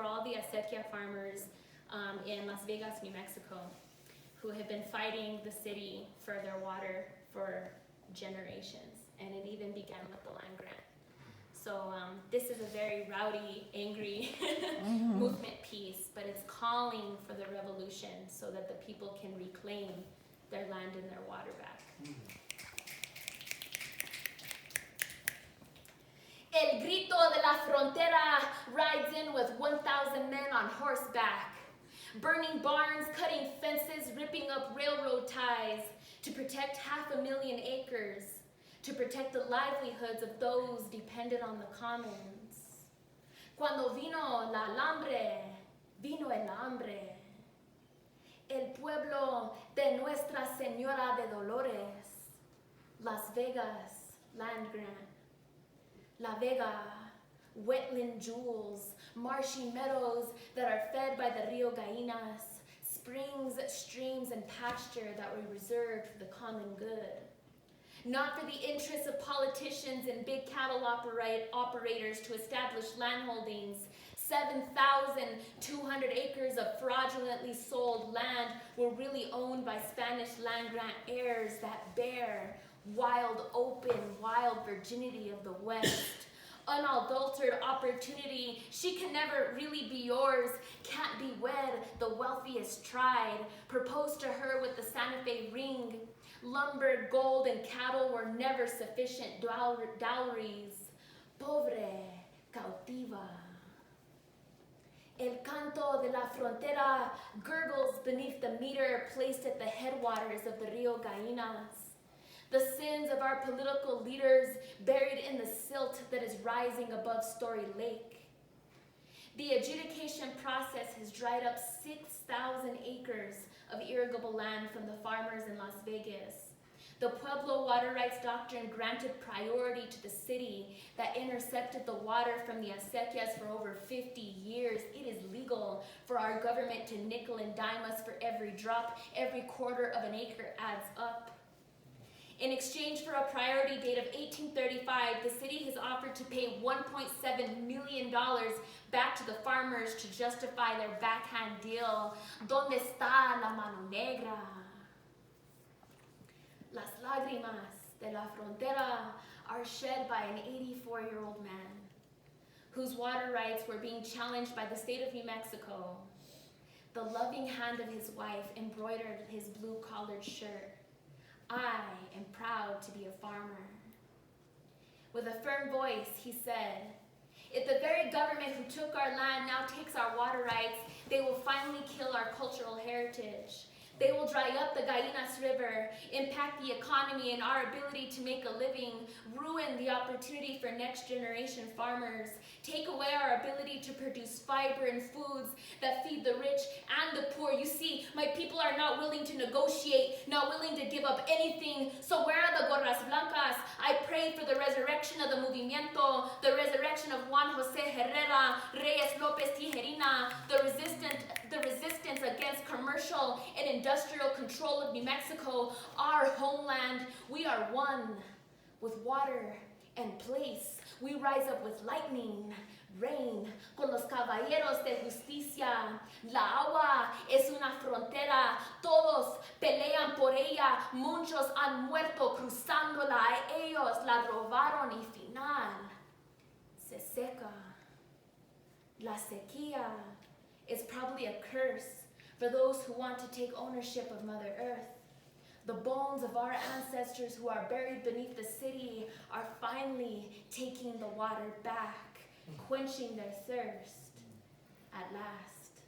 all the acequia farmers in Las Vegas, New Mexico, who have been fighting the city for their water for generations. And it even began with the land grant. So this is a very rowdy, angry movement piece, but it's calling for the revolution so that the people can reclaim their land and their water back. El grito de la frontera rides in with 1,000 men on horseback, burning barns, cutting fences, ripping up railroad ties to protect 500,000 acres, to protect the livelihoods of those dependent on the commons. Cuando vino la hambre, vino el hambre. El pueblo de Nuestra Señora de Dolores, Las Vegas, land grant. La Vega, wetland jewels, marshy meadows that are fed by the Rio Gallinas, springs, streams, and pasture that were reserved for the common good. Not for the interests of politicians and big cattle operators to establish landholdings. 7,200 acres of fraudulently sold land were really owned by Spanish land grant heirs that bear wild, open, wild virginity of the West. Unadulterated opportunity, she can never really be yours, can't be wed, the wealthiest tried. Proposed to her with the Santa Fe ring. Lumber, gold, and cattle were never sufficient dowries. Pobre, cautiva. El canto de la frontera gurgles beneath the meter placed at the headwaters of the Rio Gallinas. The sins of our political leaders buried in the silt that is rising above Story Lake. The adjudication process has dried up 6,000 acres of irrigable land from the farmers in Las Vegas. The Pueblo water rights doctrine granted priority to the city that intercepted the water from the acequias for over 50 years. It is legal for our government to nickel and dime us for every drop. Every quarter of an acre adds up. In exchange for a priority date of 1835, the city has offered to pay $1.7 million back to the farmers to justify their backhand deal. ¿Dónde está la mano negra? Las lágrimas de la frontera are shed by an 84-year-old man whose water rights were being challenged by the state of New Mexico. The loving hand of his wife embroidered his blue-collared shirt. I am proud to be a farmer. With a firm voice, he said, if the very government who took our land now takes our water rights, they will finally kill our cultural heritage. They will dry up the Gallinas River, impact the economy and our ability to make a living, ruin the opportunity for next generation farmers, take away our ability to produce fiber and foods that feed the rich and the poor. You see, my people are not willing to negotiate, not willing to give up anything. So where are the gorras blancas? I pray for the resurrection of the movimiento, the resurrection of Juan Jose Herrera, Reyes Lopez Tijerina, the resistance against commercial and industrial control of New Mexico, our homeland. We are one with water and place. We rise up with lightning, rain, con los caballeros de justicia. La agua es una frontera, todos pelean por ella, muchos han muerto cruzándola, ellos la robaron y final se seca. La sequía is probably a curse for those who want to take ownership of Mother Earth. The bones of our ancestors who are buried beneath the city are finally taking the water back, quenching their thirst at last.